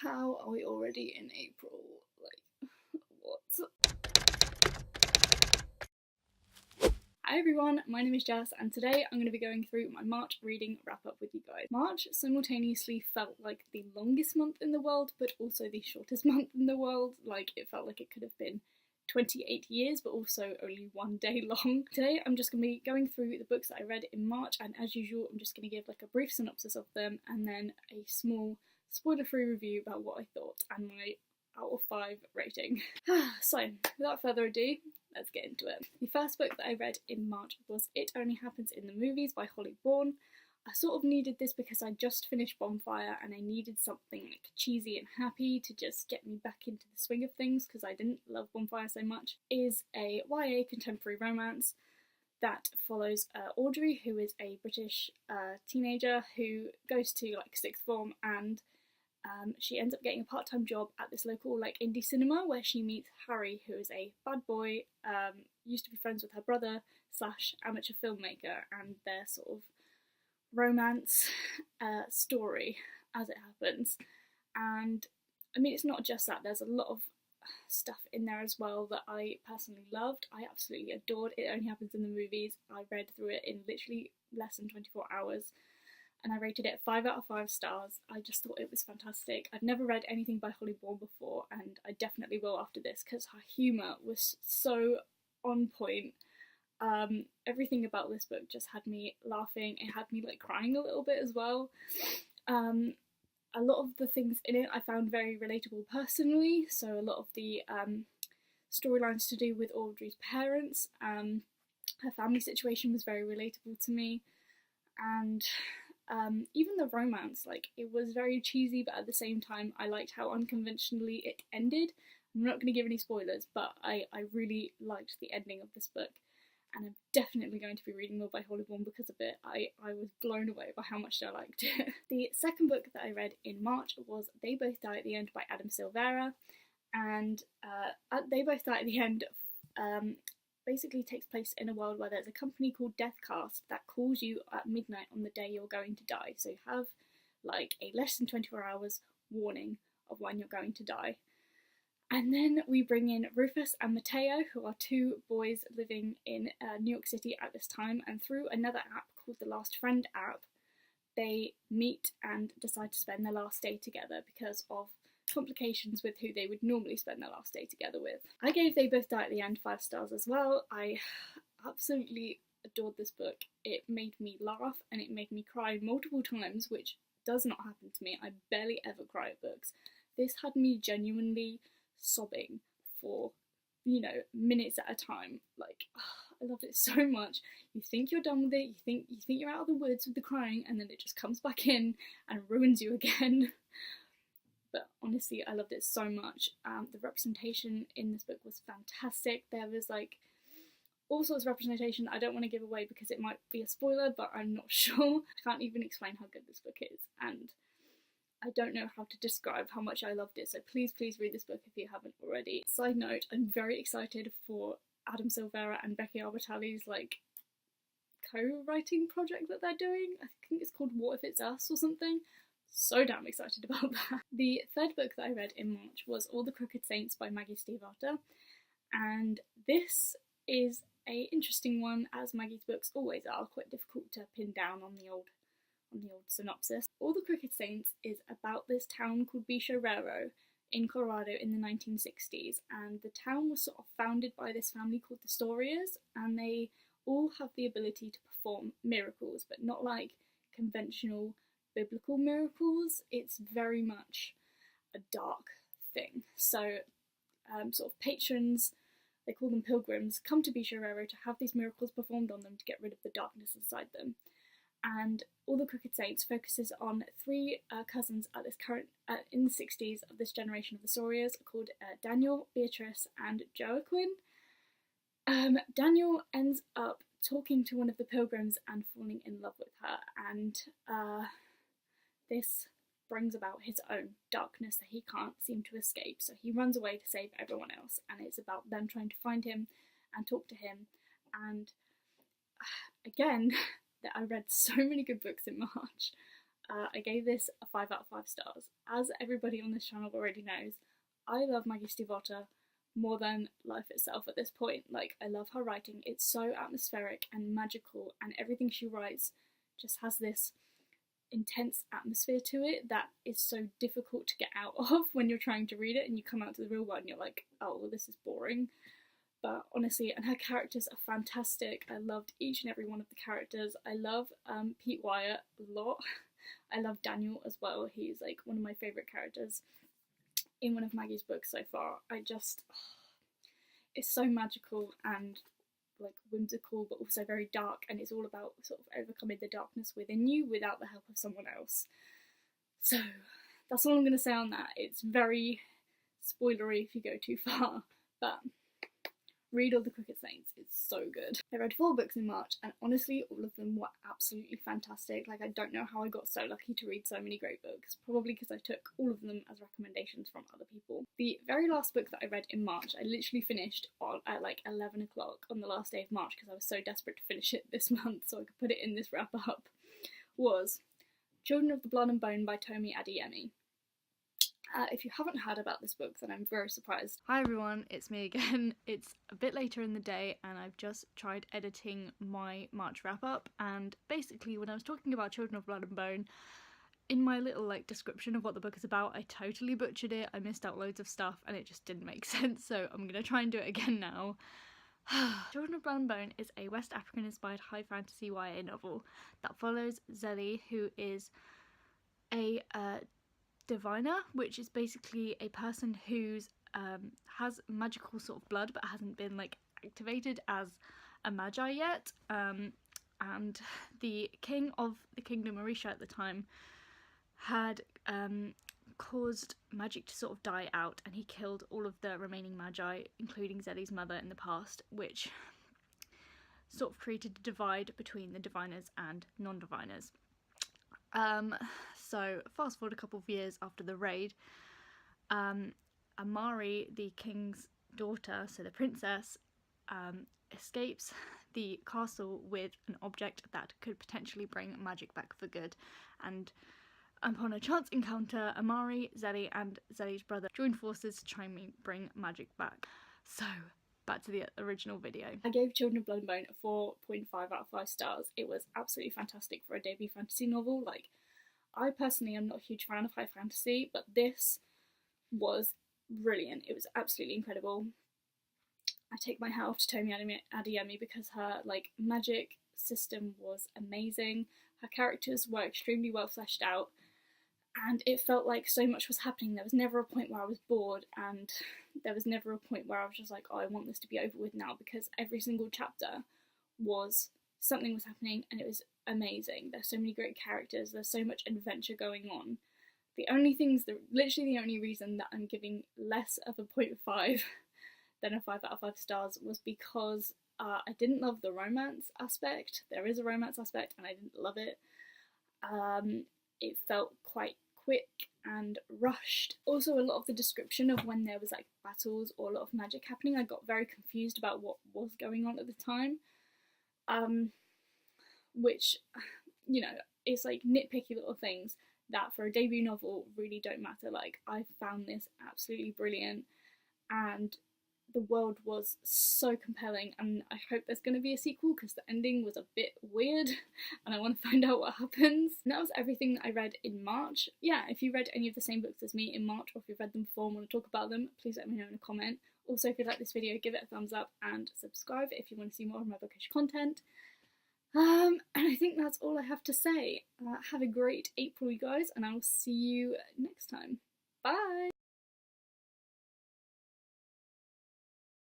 How are we already in April? Like, what? Hi everyone, my name is Jess and today I'm going to be going through my March reading wrap up with you guys. March simultaneously felt like the longest month in the world but also the shortest month in the world. Like, it felt like it could have been 28 years but also only one day long. Today I'm just going to be going through the books that I read in March, and as usual I'm just going to give like a brief synopsis of them and then a small spoiler-free review about what I thought and my out of 5 rating. So, without further ado, let's get into it. The first book that I read in March was It Only Happens in the Movies by Holly Bourne. I sort of needed this because I just finished Bonfire and I needed something like cheesy and happy to just get me back into the swing of things because I didn't love Bonfire so much. It is a YA contemporary romance that follows Audrey, who is a British teenager who goes to like sixth form, and she ends up getting a part-time job at this local like indie cinema where she meets Harry, who is a bad boy, used to be friends with her brother slash amateur filmmaker, and their sort of romance story as it happens. And I mean, it's not just that, there's a lot of stuff in there as well that I personally loved. I absolutely adored It Only Happens in the Movies. I read through it in literally less than 24 hours and I rated it 5 out of 5 stars. I just thought it was fantastic. I've never read anything by Holly Bourne before, and I definitely will after this because her humour was so on point. Everything about this book just had me laughing. It had me like crying a little bit as well. A lot of the things in it I found very relatable personally, so a lot of the storylines to do with Audrey's parents, her family situation was very relatable to me, and even the romance, like, it was very cheesy, but at the same time I liked how unconventionally it ended. I'm not going to give any spoilers, but I really liked the ending of this book, and I'm definitely going to be reading more by Holly Bourne because of it. I was blown away by how much I liked it. The second book that I read in March was They Both Die at the End by Adam Silvera, and They Both Die at the End basically takes place in a world where there's a company called Deathcast that calls you at midnight on the day you're going to die. So you have like a less than 24 hours warning of when you're going to die. And then we bring in Rufus and Mateo, who are 2 boys living in New York City at this time, and through another app called the Last Friend app, they meet and decide to spend their last day together because of complications with who they would normally spend their last day together with. I gave They Both Die at the End 5 stars as well. I absolutely adored this book. It made me laugh and it made me cry multiple times, which does not happen to me. I barely ever cry at books. This had me genuinely sobbing for, you know, minutes at a time. Like, I loved it so much. You think you're done with it, you think you're out of the woods with the crying, and then it just comes back in and ruins you again. But honestly, I loved it so much. The representation in this book was fantastic. There was like all sorts of representation I don't want to give away because it might be a spoiler, but I'm not sure. I can't even explain how good this book is, and I don't know how to describe how much I loved it, so please read this book if you haven't already. Side note, I'm very excited for Adam Silvera and Becky Albertalli's like co-writing project that they're doing. I think it's called What If It's Us or something. So damn excited about that. The third book that I read in March was All the Crooked Saints by Maggie Stiefvater, and this is a interesting one, as Maggie's books always are, quite difficult to pin down on the old synopsis. All the Crooked Saints is about this town called Bichorrero in Colorado in the 1960s, and the town was sort of founded by this family called the Storiers, and they all have the ability to perform miracles, but not like conventional biblical miracles. It's very much a dark thing. So sort of patrons, they call them pilgrims, come to Bichorrero to have these miracles performed on them to get rid of the darkness inside them. And All the Crooked Saints focuses on 3 cousins at this current in the 60s of this generation of the Sauriers called Daniel, Beatrice and Joaquin. Daniel ends up talking to one of the pilgrims and falling in love with her, and this brings about his own darkness that he can't seem to escape, so he runs away to save everyone else, and it's about them trying to find him and talk to him. And again, that I read so many good books in March. I gave this a 5 out of 5 stars. As everybody on this channel already knows, I love Maggie Stiefvater more than life itself at this point. Like, I love her writing. It's so atmospheric and magical, and everything she writes just has this intense atmosphere to it that is so difficult to get out of when you're trying to read it, and you come out to the real world and you're like, oh, well, this is boring. But honestly, and her characters are fantastic. I loved each and every one of the characters. I love Pete Wyatt a lot. I love Daniel as well. He's like one of my favourite characters in one of Maggie's books so far. It's so magical and like whimsical, but also very dark, and it's all about sort of overcoming the darkness within you without the help of someone else. So that's all I'm going to say on that. It's very spoilery if you go too far, but read all the Crooked Saints, it's so good. I read 4 books in March, and honestly all of them were absolutely fantastic. Like, I don't know how I got so lucky to read so many great books, probably because I took all of them as recommendations from other people. The very last book that I read in March, I literally finished at like 11 o'clock on the last day of March because I was so desperate to finish it this month so I could put it in this wrap up, was Children of the Blood and Bone by Tomi Adeyemi. If you haven't heard about this book, then I'm very surprised. Hi everyone, it's me again. It's a bit later in the day and I've just tried editing my March wrap up, and basically when I was talking about Children of Blood and Bone, in my little like description of what the book is about, I totally butchered it. I missed out loads of stuff and it just didn't make sense, so I'm gonna try and do it again now. Children of Blood and Bone is a West African inspired high fantasy YA novel that follows Zélie, who is a diviner, which is basically a person who's has magical sort of blood but hasn't been like activated as a magi yet, and the king of the kingdom Orisha at the time had caused magic to sort of die out, and he killed all of the remaining magi, including Zélie's mother in the past, which sort of created a divide between the diviners and non-diviners. So fast forward a couple of years after the raid, Amari, the king's daughter, so the princess, escapes the castle with an object that could potentially bring magic back for good, and upon a chance encounter, Amari, Zélie and Zélie's brother join forces to try and bring magic back. So back to the original video. I gave Children of Blood and Bone a 4.5 out of 5 stars. It was absolutely fantastic for a debut fantasy novel. Like, I personally am not a huge fan of high fantasy, but this was brilliant. It was absolutely incredible. I take my hat off to Tomi Adeyemi because her like magic system was amazing. Her characters were extremely well fleshed out, and it felt like so much was happening. There was never a point where I was bored, and there was never a point where I was just like, oh, I want this to be over with now, because every single chapter was something was happening and it was amazing. There's so many great characters, there's so much adventure going on. Literally the only reason that I'm giving less of a 0.5 than a 5 out of 5 stars was because I didn't love the romance aspect. There is a romance aspect and I didn't love it. It felt quite quick and rushed. Also, a lot of the description of when there was like battles or a lot of magic happening, I got very confused about what was going on at the time. Which, you know, it's like nitpicky little things that for a debut novel really don't matter. Like, I found this absolutely brilliant and the world was so compelling, and I hope there's going to be a sequel because the ending was a bit weird and I want to find out what happens. And that was everything that I read in March. Yeah, if you read any of the same books as me in March, or if you've read them before and want to talk about them, please let me know in a comment. Also, if you like this video, give it a thumbs up and subscribe if you want to see more of my bookish content. And I think that's all I have to say. Have a great April, you guys, and I will see you next time. Bye!